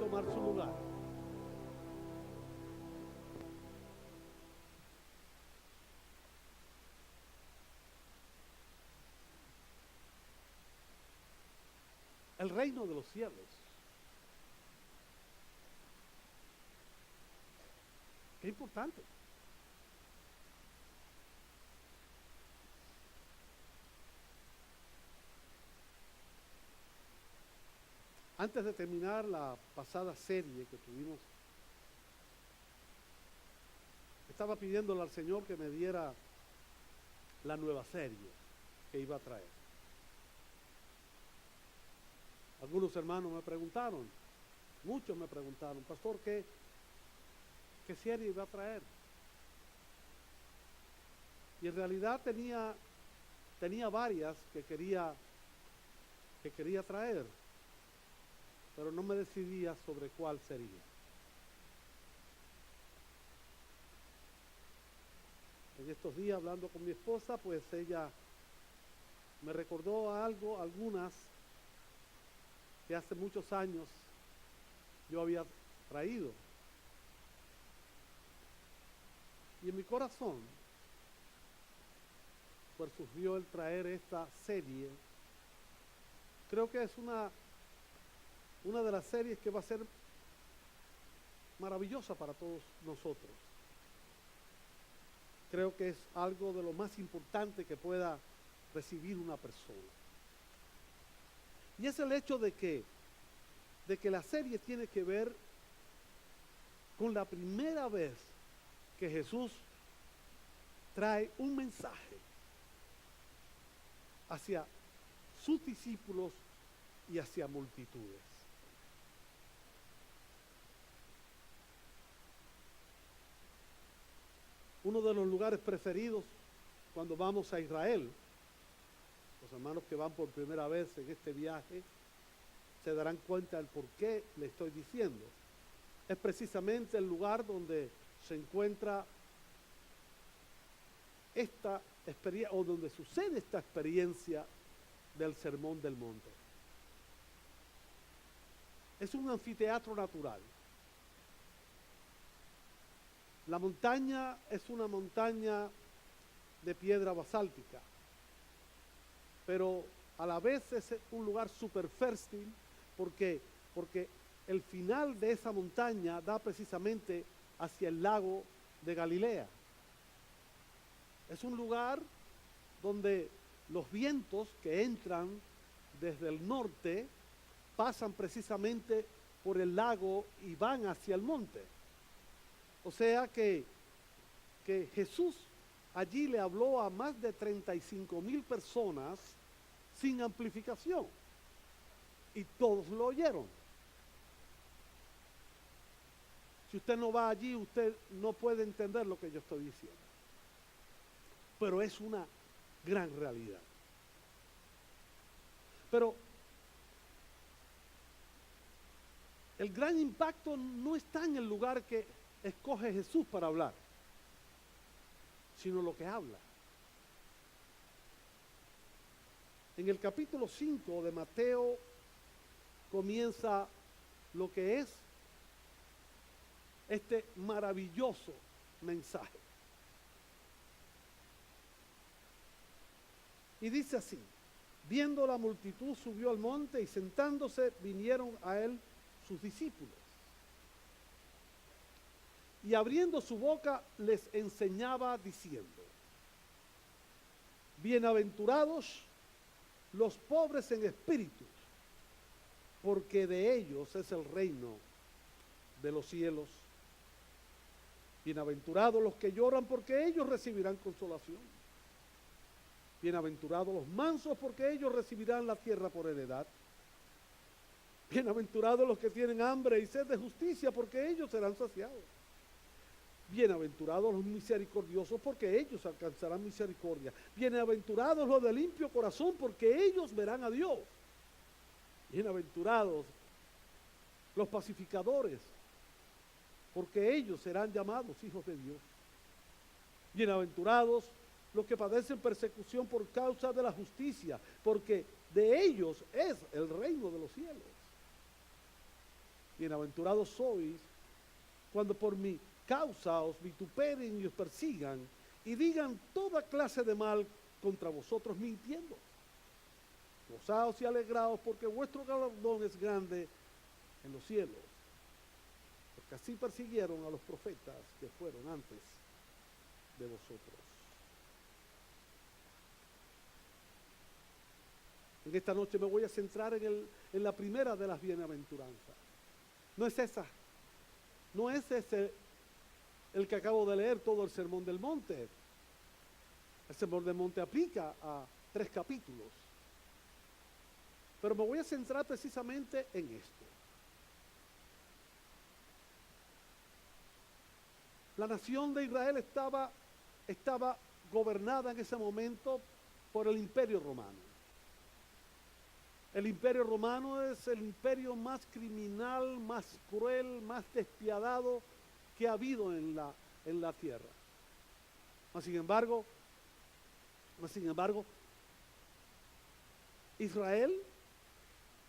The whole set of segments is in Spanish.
tomar su lugar. El reino de los cielos. Qué importante. Antes de terminar la pasada serie que tuvimos, estaba pidiéndole al Señor que me diera la nueva serie que iba a traer. Algunos hermanos me preguntaron, muchos me preguntaron, pastor, ¿qué serie iba a traer? Y en realidad tenía varias que quería traer, pero no me decidía sobre cuál sería. En estos días, hablando con mi esposa, pues ella me recordó algunas que hace muchos años yo había traído. Y en mi corazón, pues surgió el traer esta serie. Creo que es una de las series que va a ser maravillosa para todos nosotros. Creo que es algo de lo más importante que pueda recibir una persona. Y es el hecho de que la serie tiene que ver con la primera vez que Jesús trae un mensaje hacia sus discípulos y hacia multitudes. Uno de los lugares preferidos cuando vamos a Israel, los hermanos que van por primera vez en este viaje se darán cuenta del por qué le estoy diciendo. Es precisamente el lugar donde se encuentra esta experiencia, o donde sucede esta experiencia del Sermón del Monte. Es un anfiteatro natural. La montaña es una montaña de piedra basáltica, pero a la vez es un lugar súper fértil porque el final de esa montaña da precisamente hacia el lago de Galilea. Es un lugar donde los vientos que entran desde el norte pasan precisamente por el lago y van hacia el monte. O sea que Jesús allí le habló a más de 35,000 personas sin amplificación. Y todos lo oyeron. Si usted no va allí, usted no puede entender lo que yo estoy diciendo. Pero es una gran realidad. Pero el gran impacto no está en el lugar que escoge Jesús para hablar, sino lo que habla. En el capítulo 5 de Mateo comienza lo que es este maravilloso mensaje. Y dice así: viendo la multitud, subió al monte y sentándose vinieron a él sus discípulos. Y abriendo su boca les enseñaba diciendo: bienaventurados los pobres en espíritu, porque de ellos es el reino de los cielos. Bienaventurados los que lloran, porque ellos recibirán consolación. Bienaventurados los mansos, porque ellos recibirán la tierra por heredad. Bienaventurados los que tienen hambre y sed de justicia, porque ellos serán saciados. Bienaventurados los misericordiosos, porque ellos alcanzarán misericordia. Bienaventurados los de limpio corazón, porque ellos verán a Dios. Bienaventurados los pacificadores, porque ellos serán llamados hijos de Dios. Bienaventurados los que padecen persecución por causa de la justicia, porque de ellos es el reino de los cielos. bienaventurados sois cuando por mi causa os vituperen y os persigan y digan toda clase de mal contra vosotros mintiendo. Gozaos y alegraos porque vuestro galardón es grande en los cielos, porque así persiguieron a los profetas que fueron antes de vosotros. En esta noche me voy a centrar en la primera de las bienaventuranzas. No es esa, no es ese el que acabo de leer, todo el Sermón del Monte. El Sermón del Monte aplica a 3 capítulos. Pero me voy a centrar precisamente en esto. La nación de Israel estaba gobernada en ese momento por el Imperio Romano. El Imperio Romano es el imperio más criminal, más cruel, más despiadado que ha habido en la tierra. Mas sin embargo, Israel,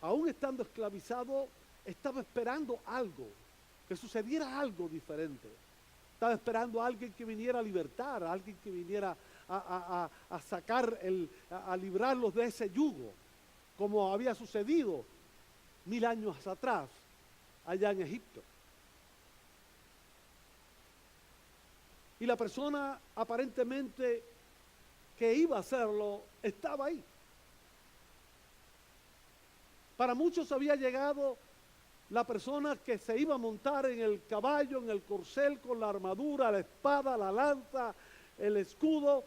aún estando esclavizado, estaba esperando algo, que sucediera algo diferente. Estaba esperando a alguien que viniera a libertar, a alguien que viniera a sacar, a librarlos de ese yugo, como había sucedido 1000 años atrás, allá en Egipto. Y la persona aparentemente que iba a hacerlo estaba ahí. Para muchos había llegado la persona que se iba a montar en el caballo, en el corcel, con la armadura, la espada, la lanza, el escudo,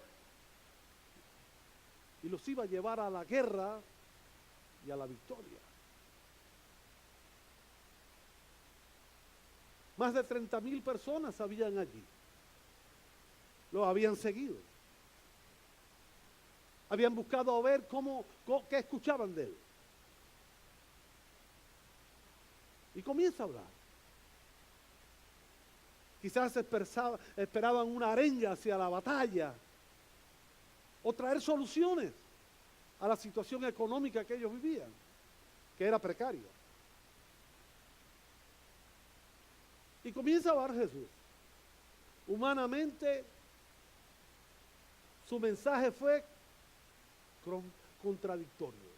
y los iba a llevar a la guerra y a la victoria. Más de 30,000 personas habían allí. Lo habían seguido. Habían buscado a ver qué escuchaban de él. Y comienza a hablar. Quizás esperaban una arenga hacia la batalla o traer soluciones a la situación económica que ellos vivían, que era precaria. Y comienza a hablar Jesús. Humanamente, su mensaje fue contradictorio.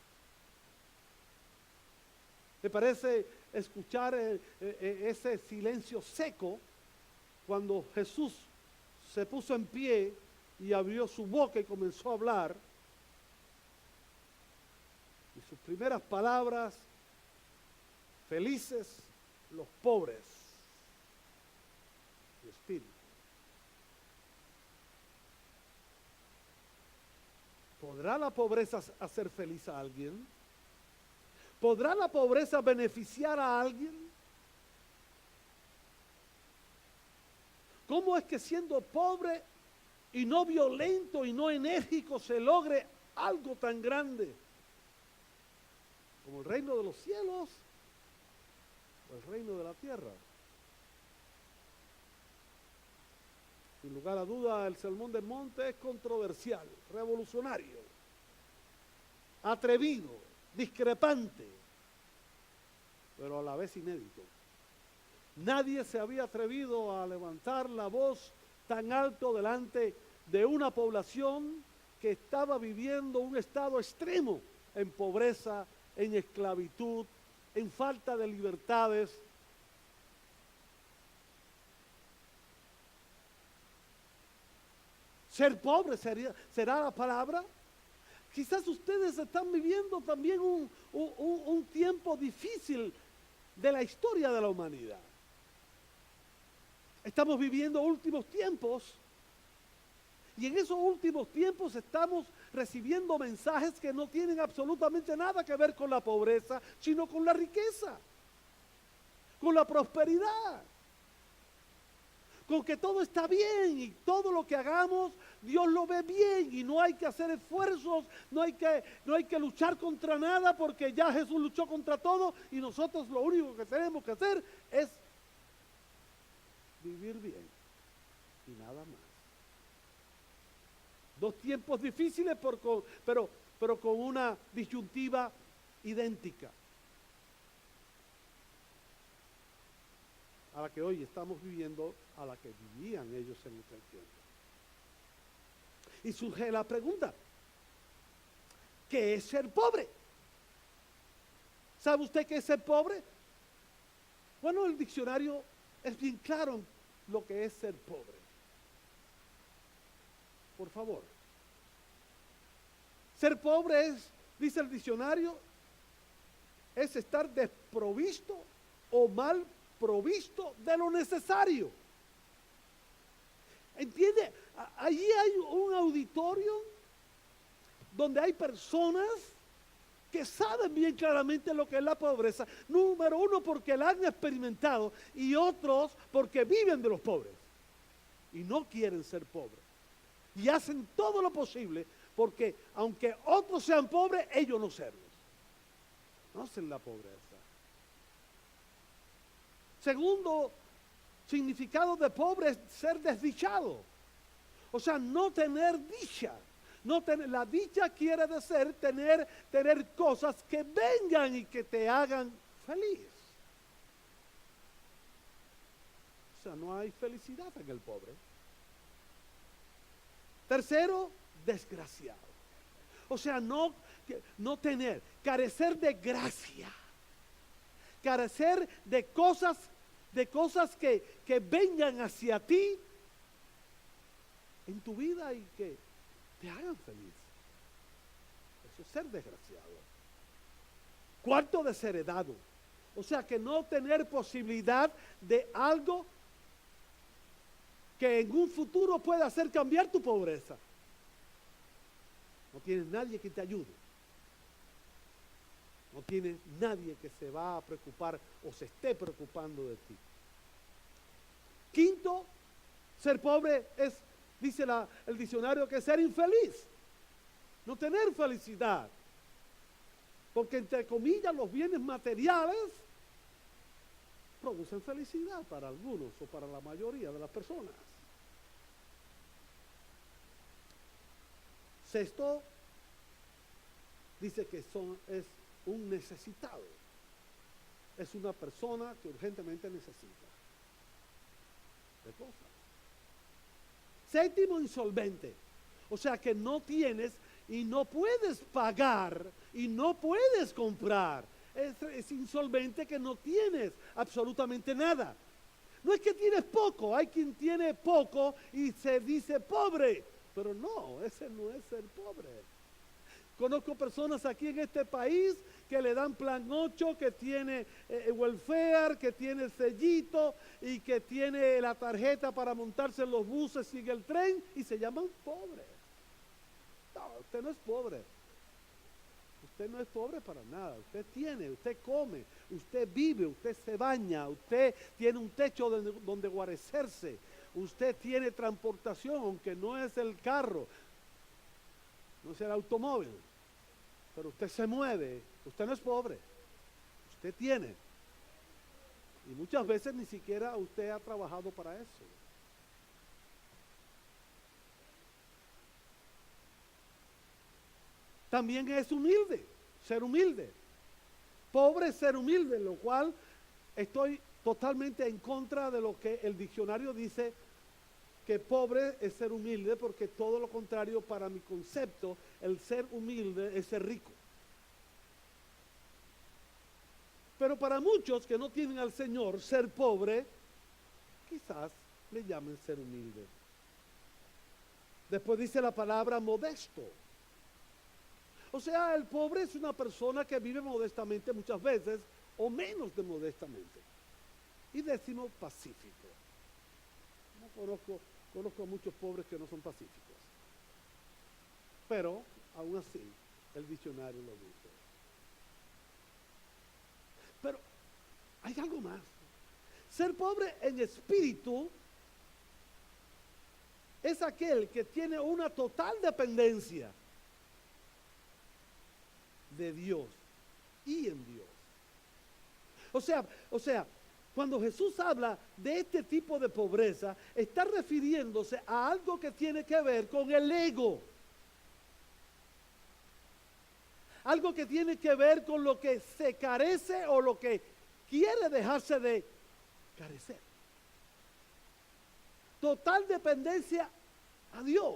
Me parece escuchar ese silencio seco cuando Jesús se puso en pie y abrió su boca y comenzó a hablar. Y sus primeras palabras: felices los pobres de espíritu. ¿Podrá la pobreza hacer feliz a alguien? ¿Podrá la pobreza beneficiar a alguien? ¿Cómo es que siendo pobre y no violento y no enérgico se logre algo tan grande como el reino de los cielos o el reino de la tierra? Sin lugar a duda, el Sermón del Monte es controversial, revolucionario, atrevido, discrepante, pero a la vez inédito. Nadie se había atrevido a levantar la voz tan alto delante de una población que estaba viviendo un estado extremo en pobreza, en esclavitud, en falta de libertades. Ser pobre será la palabra. Quizás ustedes están viviendo también un tiempo difícil de la historia de la humanidad. Estamos viviendo últimos tiempos y en esos últimos tiempos estamos recibiendo mensajes que no tienen absolutamente nada que ver con la pobreza, sino con la riqueza, con la prosperidad, con que todo está bien y todo lo que hagamos Dios lo ve bien y no hay que hacer esfuerzos, no hay que luchar contra nada porque ya Jesús luchó contra todo y nosotros lo único que tenemos que hacer es vivir bien y nada más. Dos tiempos difíciles pero con una disyuntiva idéntica. la que hoy estamos viviendo, a la que vivían ellos en aquel tiempo. Y surge la pregunta, ¿qué es ser pobre? ¿Sabe usted qué es ser pobre? Bueno, el diccionario es bien claro en lo que es ser pobre. Por favor. Ser pobre es, dice el diccionario, es estar desprovisto o mal provisto de lo necesario. ¿Entiende? Allí hay un auditorio donde hay personas que saben bien claramente lo que es la pobreza. Número uno, porque la han experimentado, y otros porque viven de los pobres y no quieren ser pobres. Y hacen todo lo posible porque aunque otros sean pobres, ellos no serlos. No hacen la pobreza. Segundo significado de pobre es ser desdichado. O sea, no tener dicha. La dicha quiere decir tener cosas que vengan y que te hagan feliz. O sea, no hay felicidad en el pobre. Tercero, desgraciado. O sea, no tener, carecer de gracia. Carecer de cosas que vengan hacia ti en tu vida y que te hagan feliz. Eso es ser desgraciado. Cuarto, desheredado. O sea, que no tener posibilidad de algo que en un futuro pueda hacer cambiar tu pobreza. No tienes nadie que te ayude. No tienes nadie que se va a preocupar o se esté preocupando de ti. Quinto, ser pobre es, dice el diccionario, que es ser infeliz. No tener felicidad. Porque entre comillas los bienes materiales producen felicidad para algunos o para la mayoría de las personas. Sexto, dice que es un necesitado. Es una persona que urgentemente necesita de cosas. Séptimo, insolvente. O sea que no tienes y no puedes pagar y no puedes comprar. Es insolvente, que no tienes absolutamente nada. No es que tienes poco, hay quien tiene poco y se dice pobre, pero no, ese no es ser pobre. Conozco personas aquí en este país que le dan plan 8, que tiene welfare, que tiene sellito y que tiene la tarjeta para montarse en los buses y en el tren y se llaman pobres. No, usted no es pobre. Usted no es pobre para nada. Usted tiene, usted come, usted vive, usted se baña, usted tiene un techo donde guarecerse, usted tiene transportación, aunque no es el carro, no es el automóvil, pero usted se mueve. Usted no es pobre, usted tiene. Y muchas veces ni siquiera usted ha trabajado para eso. También es humilde, ser humilde. Pobre es ser humilde, lo cual estoy totalmente en contra de lo que el diccionario dice, que pobre es ser humilde, porque todo lo contrario, para mi concepto, el ser humilde es ser rico. Pero para muchos que no tienen al Señor, ser pobre, quizás le llamen ser humilde. Después dice la palabra modesto. O sea, el pobre es una persona que vive modestamente muchas veces, o menos de modestamente. Y décimo, pacífico. No conozco muchos pobres que no son pacíficos. Pero, aún así, el diccionario lo dice. Pero hay algo más. Ser pobre en espíritu es aquel que tiene una total dependencia de Dios y en Dios. O sea, cuando Jesús habla de este tipo de pobreza, está refiriéndose a algo que tiene que ver con el ego. Algo que tiene que ver con lo que se carece o lo que quiere dejarse de carecer. total dependencia a Dios.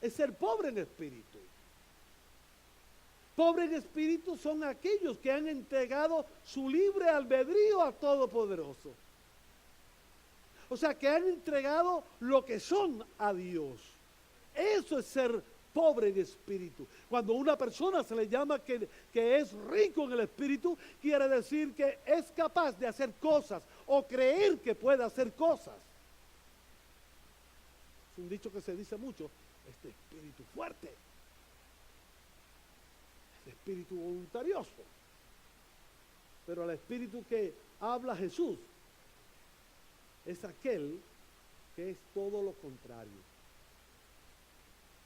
Es ser pobre en espíritu. Pobre en espíritu son aquellos que han entregado su libre albedrío a Todopoderoso. O sea, que han entregado lo que son a Dios. Eso es ser pobre en espíritu. Cuando a una persona se le llama que es rico en el espíritu, quiere decir que es capaz de hacer cosas o creer que puede hacer cosas. Es un dicho que se dice mucho, este espíritu fuerte, este espíritu voluntarioso. Pero el espíritu que habla Jesús es aquel que es todo lo contrario.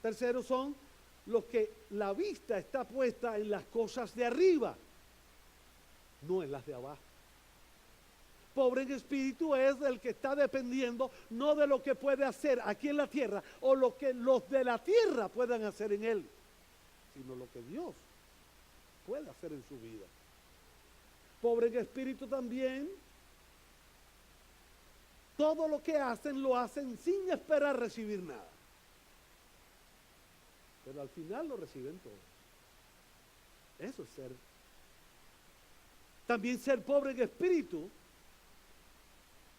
Tercero son los que la vista está puesta en las cosas de arriba, no en las de abajo. Pobre en espíritu es el que está dependiendo no de lo que puede hacer aquí en la tierra o lo que los de la tierra puedan hacer en él, sino lo que Dios puede hacer en su vida. Pobre en espíritu también, todo lo que hacen lo hacen sin esperar recibir nada. Pero al final lo reciben todo. Eso es ser. También ser pobre en espíritu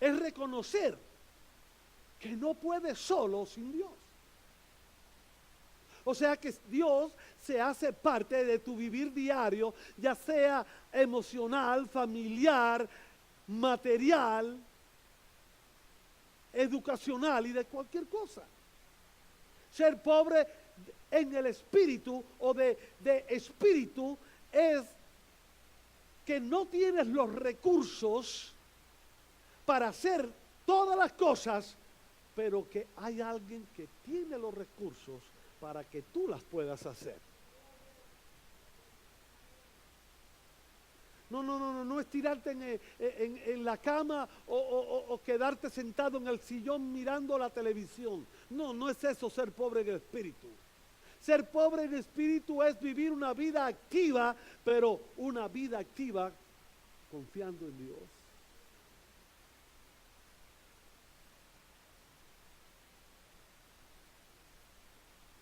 es reconocer que no puede solo sin Dios. O sea que Dios se hace parte de tu vivir diario, ya sea emocional, familiar, material, educacional y de cualquier cosa. Ser pobre en el espíritu o de espíritu es que no tienes los recursos para hacer todas las cosas, pero que hay alguien que tiene los recursos para que tú las puedas hacer. No es tirarte en la cama o quedarte sentado en el sillón mirando la televisión. No es eso ser pobre en espíritu. Ser pobre en espíritu es vivir una vida activa, pero una vida activa confiando en Dios.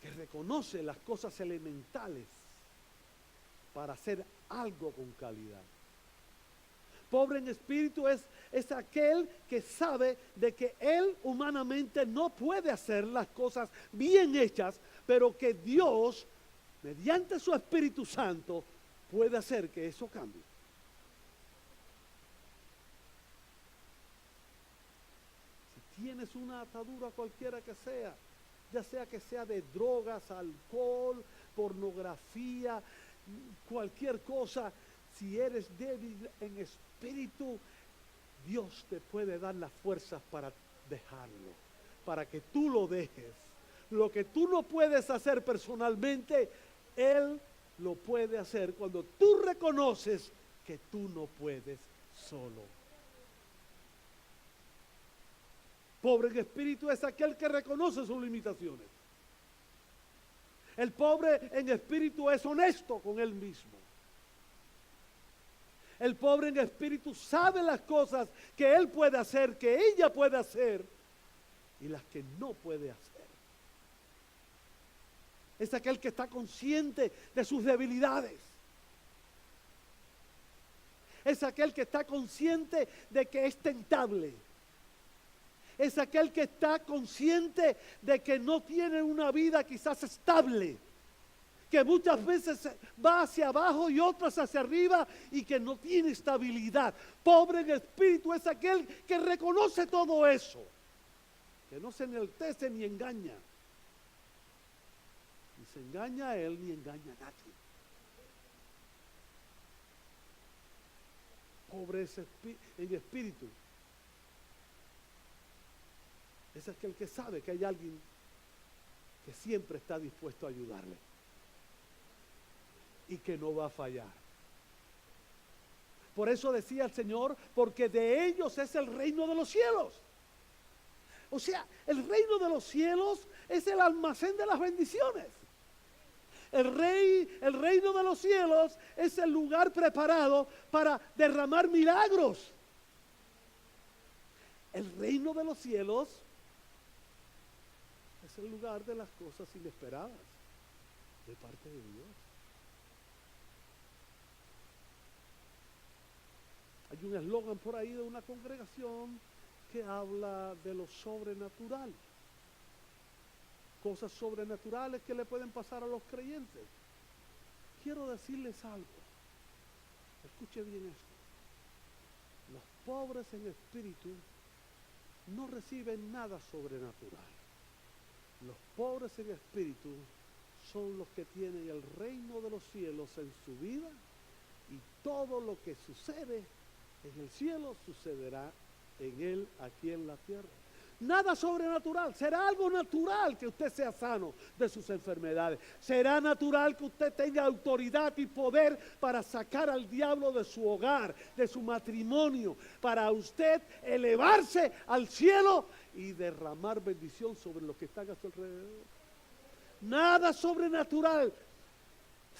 Que reconoce las cosas elementales para hacer algo con calidad. Pobre en espíritu es aquel que sabe de que él humanamente no puede hacer las cosas bien hechas, pero que Dios, mediante su Espíritu Santo, puede hacer que eso cambie. Si tienes una atadura cualquiera que sea, ya sea que sea de drogas, alcohol, pornografía, cualquier cosa, si eres débil en espíritu, Dios te puede dar las fuerzas para dejarlo, para que tú lo dejes. Lo que tú no puedes hacer personalmente, Él lo puede hacer cuando tú reconoces que tú no puedes solo. Pobre en espíritu es aquel que reconoce sus limitaciones. El pobre en espíritu es honesto con él mismo. El pobre en espíritu sabe las cosas que él puede hacer, que ella puede hacer y las que no puede hacer. Es aquel que está consciente de sus debilidades. Es aquel que está consciente de que es tentable. Es aquel que está consciente de que no tiene una vida quizás estable, que muchas veces va hacia abajo y otras hacia arriba y que no tiene estabilidad. Pobre en espíritu es aquel que reconoce todo eso, que no se enaltece ni engaña. Ni se engaña a él ni engaña a nadie. Pobre en espíritu es aquel que sabe que hay alguien que siempre está dispuesto a ayudarle y que no va a fallar. Por eso decía el Señor, porque de ellos es el reino de los cielos. O sea, el reino de los cielos es el almacén de las bendiciones. El reino de los cielos es el lugar preparado para derramar milagros. El reino de los cielos Es el lugar de las cosas inesperadas de parte de Dios. Hay un eslogan por ahí de una congregación que habla de lo sobrenatural. Cosas sobrenaturales que le pueden pasar a los creyentes. Quiero decirles algo. Escuche bien esto. Los pobres en espíritu no reciben nada sobrenatural. Los pobres en espíritu son los que tienen el reino de los cielos en su vida, y todo lo que sucede en el cielo sucederá en él aquí en la tierra. Nada sobrenatural. Será algo natural que usted sea sano de sus enfermedades. Será natural que usted tenga autoridad y poder para sacar al diablo de su hogar, de su matrimonio, para usted elevarse al cielo y derramar bendición sobre los que están a su alrededor. Nada sobrenatural.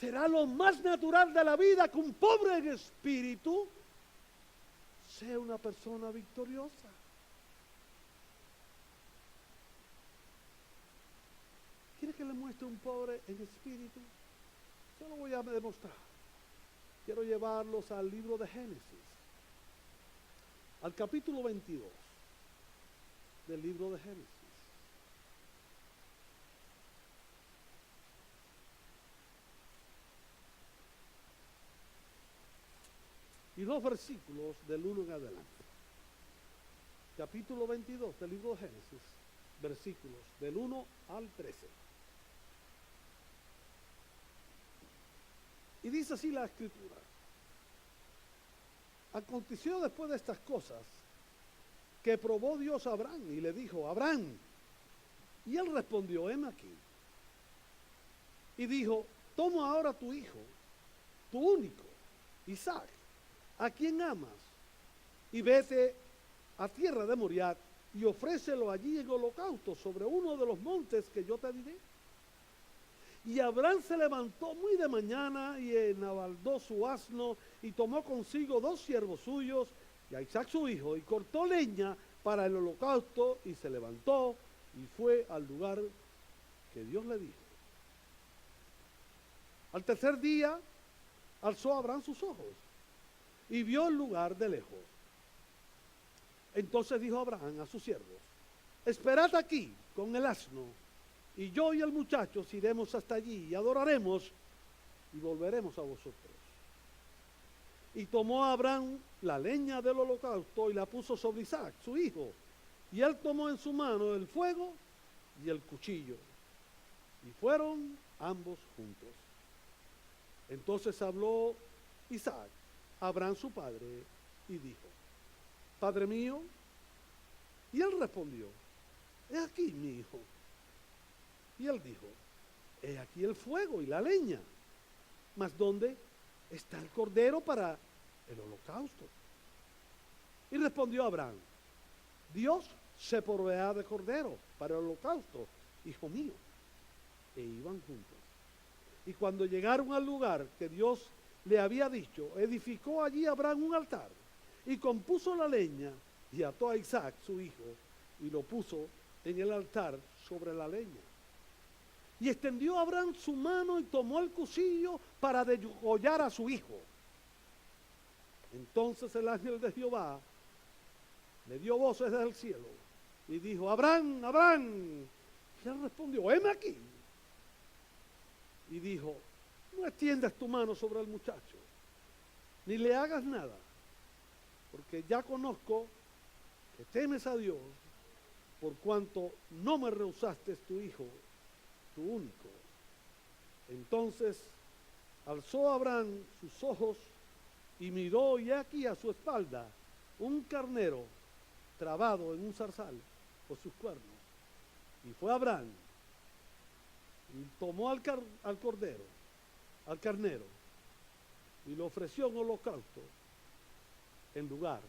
Será lo más natural de la vida que un pobre en espíritu sea una persona victoriosa. ¿Quiere que le muestre un pobre en espíritu? Yo lo voy a demostrar. Quiero llevarlos al libro de Génesis, al capítulo 22 del libro de Génesis. Y los versículos del 1 en adelante. Capítulo 22 del libro de Génesis, versículos del 1 al 13. Y dice así la escritura: aconteció después de estas cosas que probó Dios a Abraham y le dijo: Abraham. Y él respondió: heme aquí. Y dijo: toma ahora tu hijo, tu único, Isaac, a quien amas, y vete a tierra de Moriah y ofrécelo allí en holocausto sobre uno de los montes que yo te diré. Y Abraham se levantó muy de mañana y enabaldó su asno y tomó consigo 2 siervos suyos y a Isaac su hijo, y cortó leña para el holocausto, y se levantó y fue al lugar que Dios le dijo. Al tercer día alzó Abraham sus ojos y vio el lugar de lejos. Entonces dijo Abraham a sus siervos: esperad aquí con el asno, y yo y el muchacho iremos hasta allí y adoraremos y volveremos a vosotros. Y tomó Abraham la leña del holocausto y la puso sobre Isaac, su hijo, y él tomó en su mano el fuego y el cuchillo, y fueron ambos juntos. Entonces habló Isaac a Abraham su padre y dijo: Padre mío. Y él respondió: he aquí mi hijo. Y él dijo: he aquí el fuego y la leña, mas ¿dónde está el cordero para el holocausto? Y respondió Abraham: Dios se proveerá de cordero para el holocausto, hijo mío. E iban juntos. Y cuando llegaron al lugar que Dios le había dicho, edificó allí Abraham un altar y compuso la leña y ató a Isaac su hijo y lo puso en el altar sobre la leña. Y extendió Abraham su mano y tomó el cuchillo para degollar a su hijo. Entonces el ángel de Jehová le dio voces desde el cielo y dijo: Abraham, Abraham. Y él respondió: heme aquí. Y dijo: no extiendas tu mano sobre el muchacho, ni le hagas nada, porque ya conozco que temes a Dios, por cuanto no me rehusaste tu hijo, tu único. Entonces alzó Abraham sus ojos y miró, y aquí a su espalda un carnero trabado en un zarzal por sus cuernos. Y fue Abraham y tomó al carnero, y lo ofreció en holocausto en lugar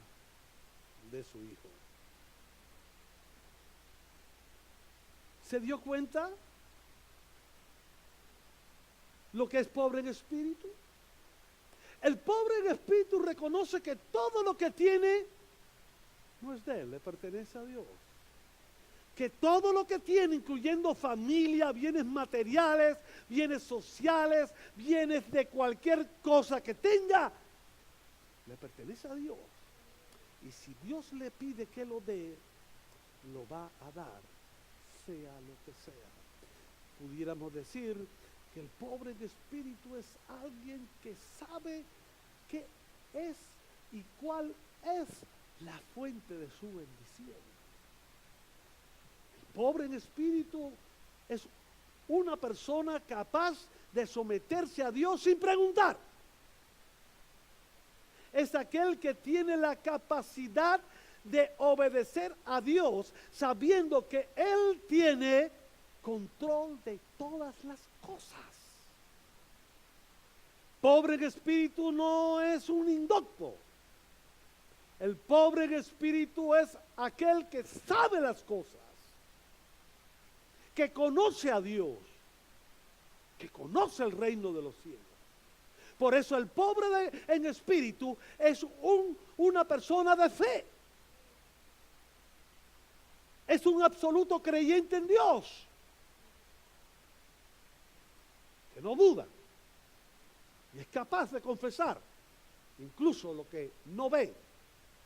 de su hijo. ¿Se dio cuenta lo que es pobre en espíritu? El pobre en espíritu reconoce que todo lo que tiene no es de él, le pertenece a Dios. que todo lo que tiene, incluyendo familia, bienes materiales, bienes sociales, bienes de cualquier cosa que tenga, le pertenece a Dios. Y si Dios le pide que lo dé, lo va a dar, sea lo que sea. Pudiéramos decir que el pobre en espíritu es alguien que sabe qué es y cuál es la fuente de su bendición. El pobre en espíritu es una persona capaz de someterse a Dios sin preguntar. Es aquel que tiene la capacidad de obedecer a Dios sabiendo que Él tiene control de todas las cosas. Pobre en espíritu no es un indocto. El pobre en espíritu es aquel que sabe las cosas, que conoce a Dios, que conoce el reino de los cielos. Por eso el pobre en espíritu es una persona de fe. Es un absoluto creyente en Dios, que no duda y es capaz de confesar incluso lo que no ve,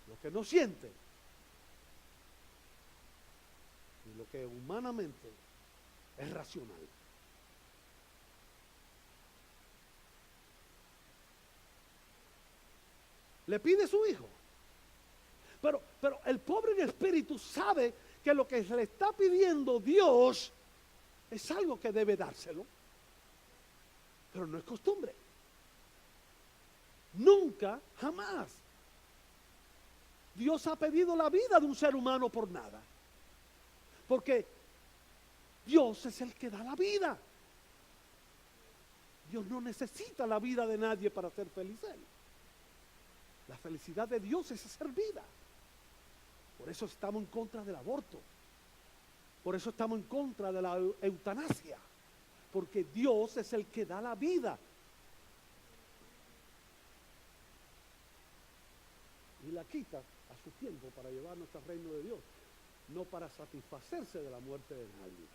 lo que no siente y lo que humanamente es racional. Le pide su hijo. Pero el pobre en espíritu sabe que lo que se le está pidiendo Dios es algo que debe dárselo. Pero no es costumbre. Nunca, jamás. Dios ha pedido la vida de un ser humano por nada. Porque Dios es el que da la vida. Dios no necesita la vida de nadie para ser feliz él. La felicidad de Dios es hacer vida. Por eso estamos en contra del aborto. Por eso estamos en contra de la eutanasia. Porque Dios es el que da la vida. Y la quita a su tiempo para llevarnos al reino de Dios. No para satisfacerse de la muerte de nadie.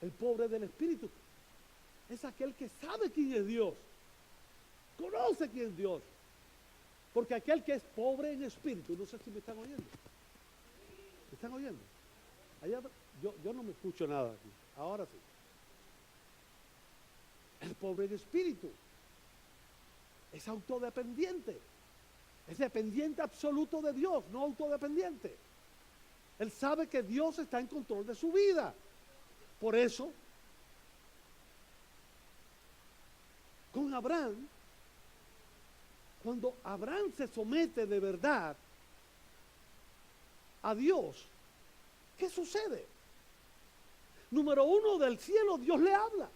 El pobre del espíritu es aquel que sabe quién es Dios. Conoce quién es Dios. Porque aquel que es pobre en espíritu, no sé si me están oyendo. ¿Me están oyendo? Allá, yo no me escucho nada aquí. Ahora sí. El pobre en espíritu es autodependiente. Es dependiente absoluto de Dios, no autodependiente. Él sabe que Dios está en control de su vida. Por eso, con Abraham, cuando Abraham se somete de verdad a Dios, ¿qué sucede? Número uno, del cielo Dios le habla.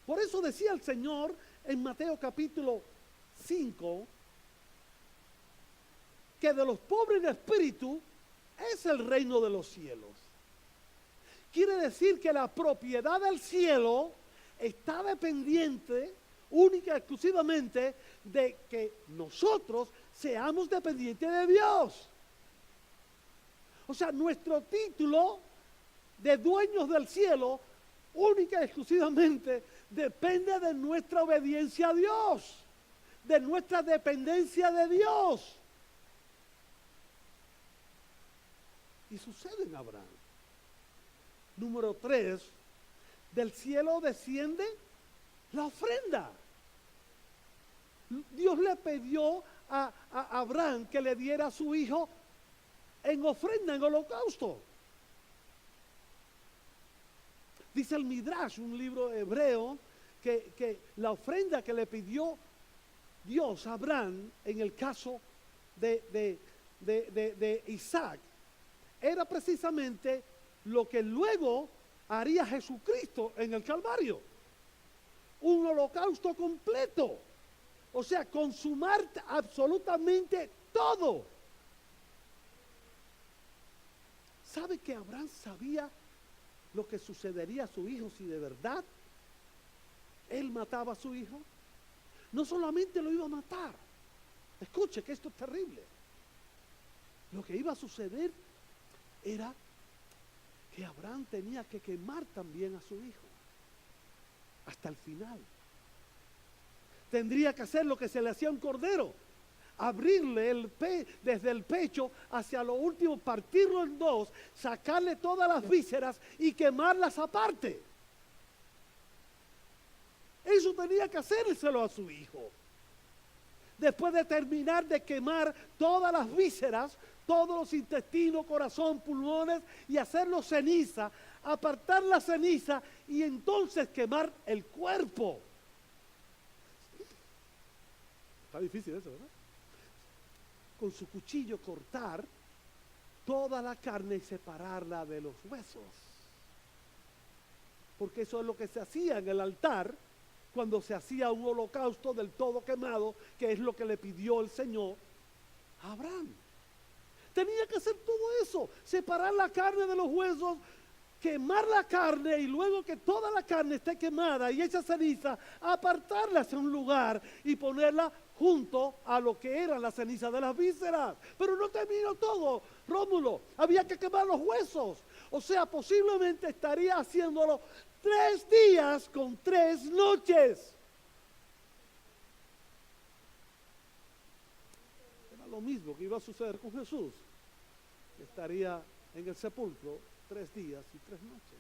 Por eso decía el Señor en Mateo capítulo 5, que de los pobres de espíritu es el reino de los cielos. Quiere decir que la propiedad del cielo está dependiente única y exclusivamente de que nosotros seamos dependientes de Dios. O sea, nuestro título de dueños del cielo única y exclusivamente depende de nuestra obediencia a Dios, de nuestra dependencia de Dios. Y sucede en Abraham. Número 3, del cielo desciende la ofrenda. Dios le pidió a Abraham que le diera a su hijo en ofrenda, en holocausto. Dice el Midrash, un libro hebreo, que la ofrenda que le pidió Dios a Abraham en el caso de Isaac era precisamente lo que luego haría Jesucristo en el Calvario. Un holocausto completo. O sea, consumar absolutamente todo. ¿Sabe que Abraham sabía lo que sucedería a su hijo si de verdad él mataba a su hijo? No solamente lo iba a matar. Escuche que esto es terrible. Lo que iba a suceder era que Abraham tenía que quemar también a su hijo hasta el final. Tendría que hacer lo que se le hacía a un cordero: abrirle desde el pecho hacia lo último, partirlo en dos, sacarle todas las vísceras y quemarlas aparte. Eso tenía que hacérselo a su hijo. Después de terminar de quemar todas las vísceras, todos los intestinos, corazón, pulmones, y hacerlo ceniza, apartar la ceniza y entonces quemar el cuerpo. Está difícil eso, ¿verdad? Con su cuchillo cortar toda la carne y separarla de los huesos. Porque eso es lo que se hacía en el altar cuando se hacía un holocausto del todo quemado, que es lo que le pidió el Señor a Abraham. Tenía que hacer todo eso: separar la carne de los huesos, quemar la carne, y luego que toda la carne esté quemada y hecha ceniza, apartarla hacia un lugar y ponerla junto a lo que eran las cenizas de las vísceras. Pero no terminó todo, Rómulo. Había que quemar los huesos. O sea, posiblemente estaría haciéndolo 3 días con 3 noches. Era lo mismo que iba a suceder con Jesús. Estaría en el sepulcro 3 días y 3 noches.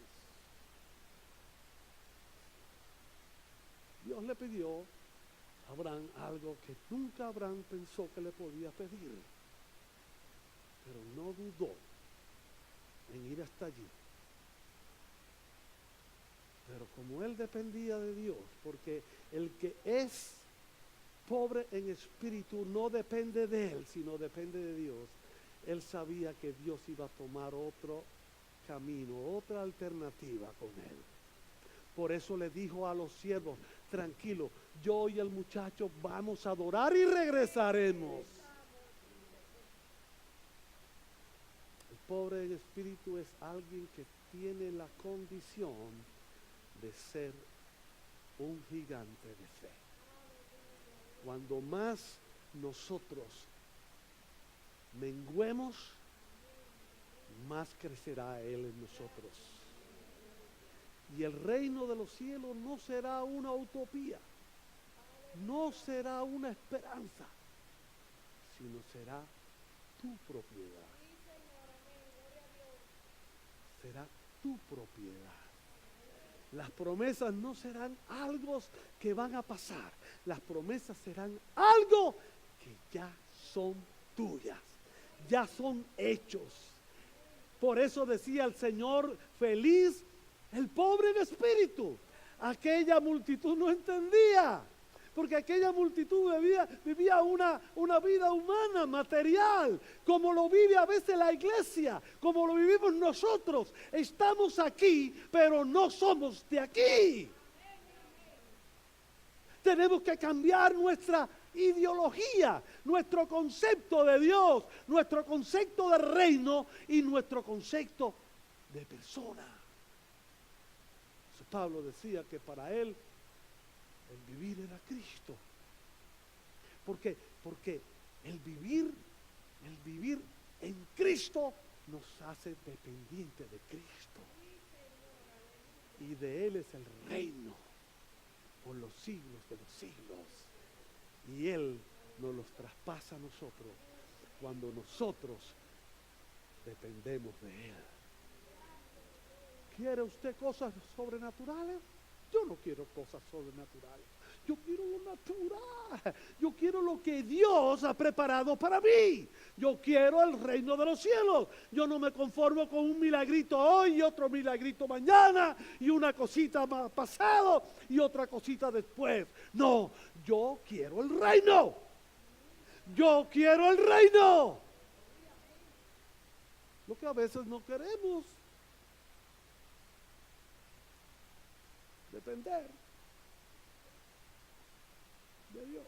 Dios le pidió a Abraham algo que nunca Abraham pensó que le podía pedir, pero no dudó en ir hasta allí. Pero como él dependía de Dios, porque el que es pobre en espíritu no depende de él, sino depende de Dios, él sabía que Dios iba a tomar otro camino, otra alternativa con él. Por eso le dijo a los siervos: tranquilo, yo y el muchacho vamos a adorar y regresaremos. El pobre en espíritu es alguien que tiene la condición de ser un gigante de fe. Cuando más nosotros menguemos, más crecerá Él en nosotros. Y el reino de los cielos no será una utopía, no será una esperanza, sino será tu propiedad. Será tu propiedad. Las promesas no serán algo que van a pasar. Las promesas serán algo que ya son tuyas, ya son hechos. Por eso decía el Señor: feliz el pobre en espíritu. Aquella multitud no entendía, porque aquella multitud vivía una vida humana, material, como lo vive a veces la iglesia, como lo vivimos nosotros. Estamos aquí, pero no somos de aquí. Tenemos que cambiar nuestra ideología, nuestro concepto de Dios, nuestro concepto de reino y nuestro concepto de persona. Pablo decía que para él el vivir era Cristo. Porque el vivir en Cristo nos hace dependientes de Cristo. Y de Él es el reino por los siglos de los siglos. Y Él nos los traspasa a nosotros cuando nosotros dependemos de Él. ¿Quiere usted cosas sobrenaturales? Yo no quiero cosas sobrenaturales. Yo quiero lo natural. Yo quiero lo que Dios ha preparado para mí. Yo quiero el reino de los cielos. Yo no me conformo con un milagrito hoy y otro milagrito mañana y una cosita más pasado y otra cosita después. No, yo quiero el reino. Yo quiero el reino. Lo que a veces no queremos. Depender de Dios.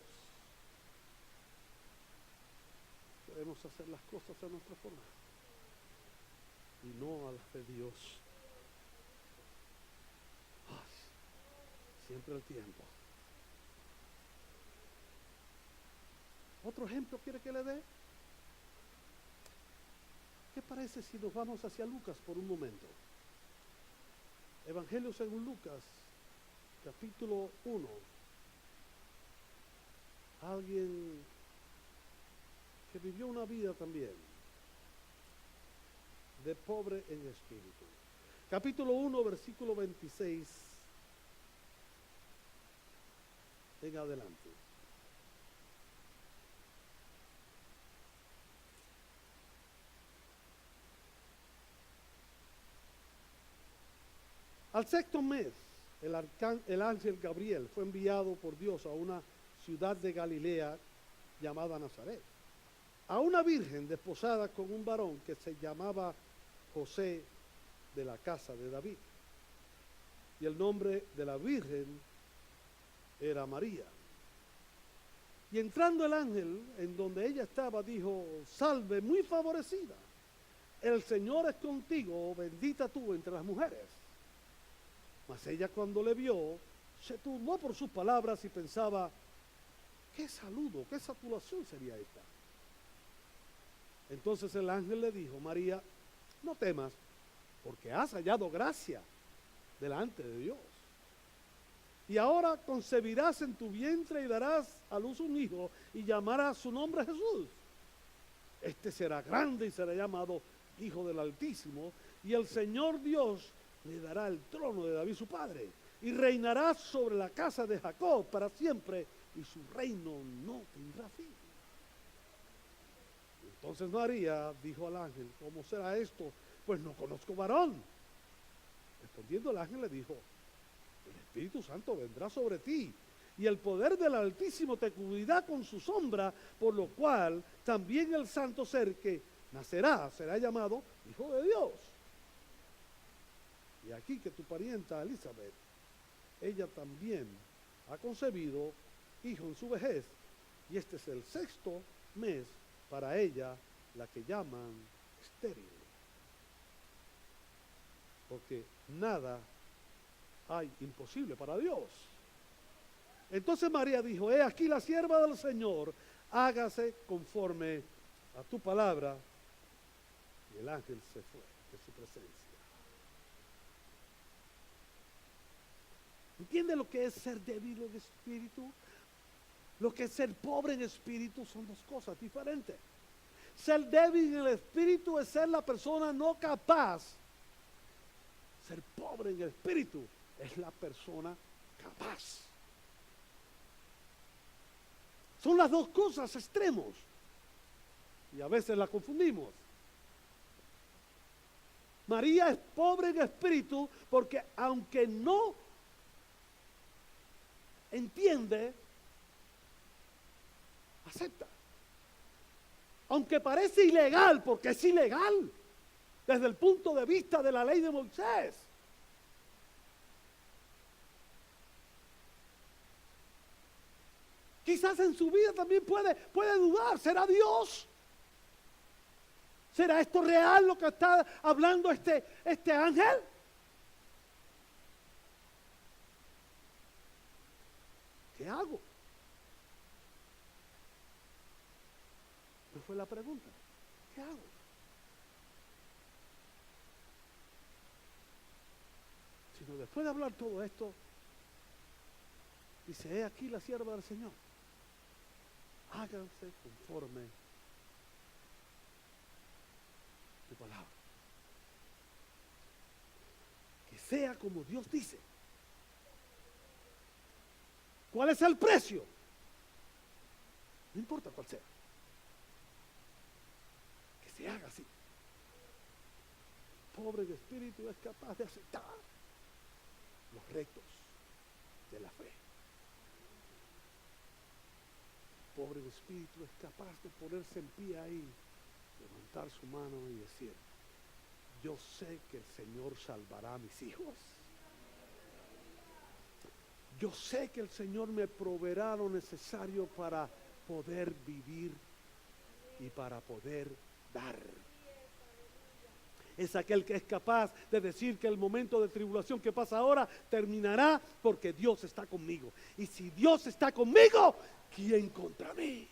Queremos hacer las cosas a nuestra forma y no a las de Dios. Siempre el tiempo. ¿Otro ejemplo quiere que le dé? ¿Qué parece si nos vamos hacia Lucas por un momento? Evangelio según Lucas, capítulo 1. Alguien que vivió una vida también de pobre en espíritu. Capítulo 1, versículo 26 en adelante. Al sexto mes, el ángel Gabriel fue enviado por Dios a una ciudad de Galilea llamada Nazaret, a una virgen desposada con un varón que se llamaba José, de la casa de David. Y el nombre de la virgen era María. Y entrando el ángel en donde ella estaba, dijo: salve, muy favorecida, el Señor es contigo, bendita tú entre las mujeres. Mas ella, cuando le vio, se turbó por sus palabras y pensaba: ¿qué saludo, qué saturación sería esta? Entonces el ángel le dijo: María, no temas, porque has hallado gracia delante de Dios. Y ahora concebirás en tu vientre y darás a luz un hijo y llamarás su nombre Jesús. Este será grande y será llamado Hijo del Altísimo, y el Señor Dios le dará el trono de David su padre, y reinará sobre la casa de Jacob para siempre, y su reino no tendrá fin. Entonces María dijo al ángel: ¿cómo será esto? Pues no conozco varón. Respondiendo el ángel le dijo: el Espíritu Santo vendrá sobre ti, y el poder del Altísimo te cubrirá con su sombra, por lo cual también el santo ser que nacerá será llamado Hijo de Dios. Y aquí que tu parienta Elizabeth, ella también ha concebido hijo en su vejez, y este es el sexto mes para ella, la que llaman estéril, porque nada hay imposible para Dios. Entonces María dijo: he aquí la sierva del Señor, hágase conforme a tu palabra. Y el ángel se fue de su presencia. ¿Entiende lo que es ser débil en espíritu? Lo que es ser pobre en espíritu son dos cosas diferentes. Ser débil en el espíritu es ser la persona no capaz. Ser pobre en el espíritu es la persona capaz. Son las dos cosas extremos. Y a veces las confundimos. María es pobre en espíritu porque aunque no entiende, acepta. Aunque parece ilegal, porque es ilegal desde el punto de vista de la ley de Moisés. Quizás en su vida también puede dudar: ¿será Dios? ¿Será esto real lo que está hablando este ángel? ¿Qué hago? No fue la pregunta. ¿Qué hago? Sino después de hablar todo esto, dice: he aquí la sierva del Señor, háganse conforme tu palabra. Que sea como Dios dice. ¿Cuál es el precio? No importa cuál sea. Que se haga así. Pobre de espíritu es capaz de aceptar los retos de la fe. Pobre de espíritu es capaz de ponerse en pie ahí, levantar su mano y decir: yo sé que el Señor salvará a mis hijos. Yo sé que el Señor me proveerá lo necesario para poder vivir y para poder dar. Es aquel que es capaz de decir que el momento de tribulación que pasa ahora terminará porque Dios está conmigo. Y si Dios está conmigo, ¿quién contra mí?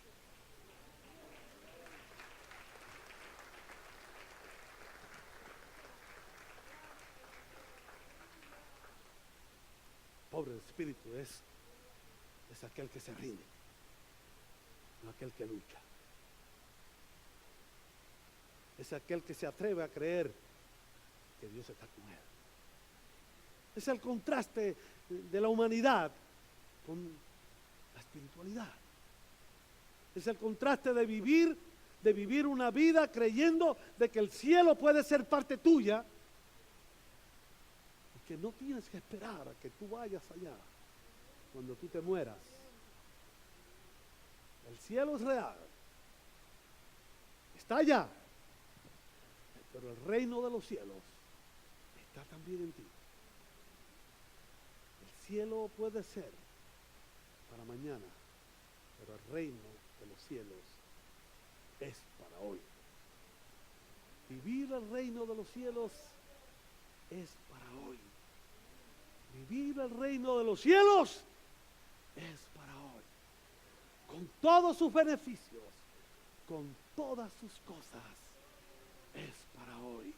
Pobre de espíritu es aquel que se rinde, no aquel que lucha. Es aquel que se atreve a creer que Dios está con él. Es el contraste de la humanidad con la espiritualidad. Es el contraste de vivir una vida creyendo de que el cielo puede ser parte tuya y que no tienes que esperar a que tú vayas allá cuando tú te mueras. El cielo es real, está allá, pero el reino de los cielos está también en ti. El cielo puede ser para mañana, pero el reino de los cielos es para hoy. Vivir el reino de los cielos es para hoy. Vivir el reino de los cielos es para hoy. Con todos sus beneficios, con todas sus cosas, es para hoy.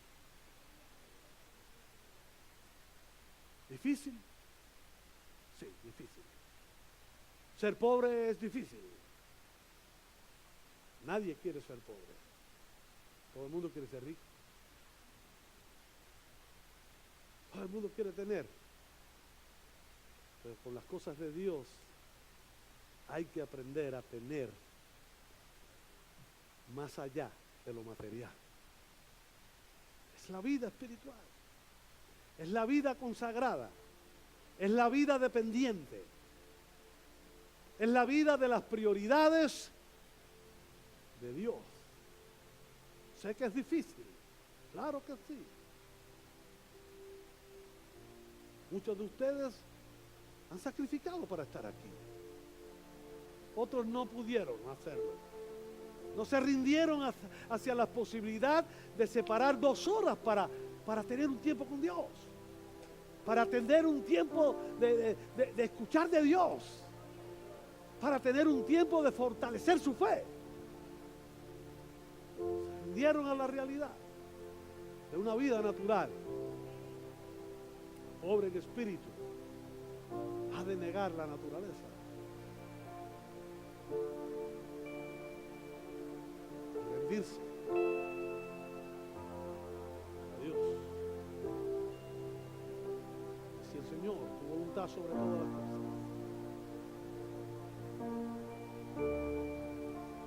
¿Difícil? Sí, difícil. Ser pobre es difícil. Nadie quiere ser pobre. Todo el mundo quiere ser rico. Todo el mundo quiere tener. Pero con las cosas de Dios hay que aprender a tener más allá de lo material. Es la vida espiritual. Es la vida consagrada. Es la vida dependiente. Es la vida de las prioridades de Dios. Sé que es difícil, claro que sí. Muchos de ustedes han sacrificado para estar aquí. Otros no pudieron hacerlo. No se rindieron hacia la posibilidad de separar 2 horas para tener un tiempo con Dios. Para tener un tiempo de escuchar de Dios. Para tener un tiempo de fortalecer su fe. Se rindieron a la realidad de una vida natural. Pobre en espíritu ha de negar la naturaleza. Y rendirse a Dios. Si el Señor, tu voluntad sobre todas las cosas.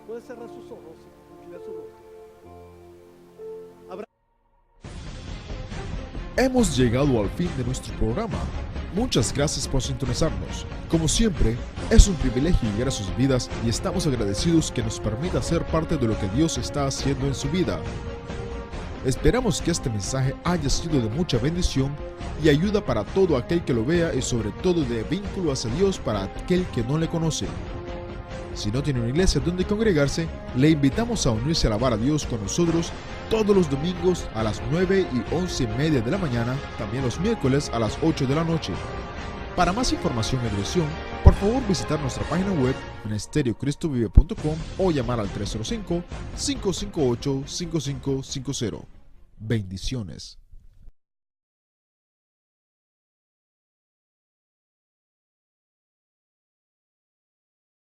Puede cerrar sus ojos y inclinar su rostro. Hemos llegado al fin de nuestro programa. Muchas gracias por sintonizarnos. Como siempre, es un privilegio llegar a sus vidas y estamos agradecidos que nos permita ser parte de lo que Dios está haciendo en su vida. Esperamos que este mensaje haya sido de mucha bendición y ayuda para todo aquel que lo vea y sobre todo de vínculo hacia Dios para aquel que no le conoce. Si no tiene una iglesia donde congregarse, le invitamos a unirse a alabar a Dios con nosotros todos los domingos a las 9 y 11:30 de la mañana, también los miércoles a las 8 de la noche. Para más información y dirección, por favor visitar nuestra página web ministeriocristovive.com o llamar al 305-558-5550. Bendiciones.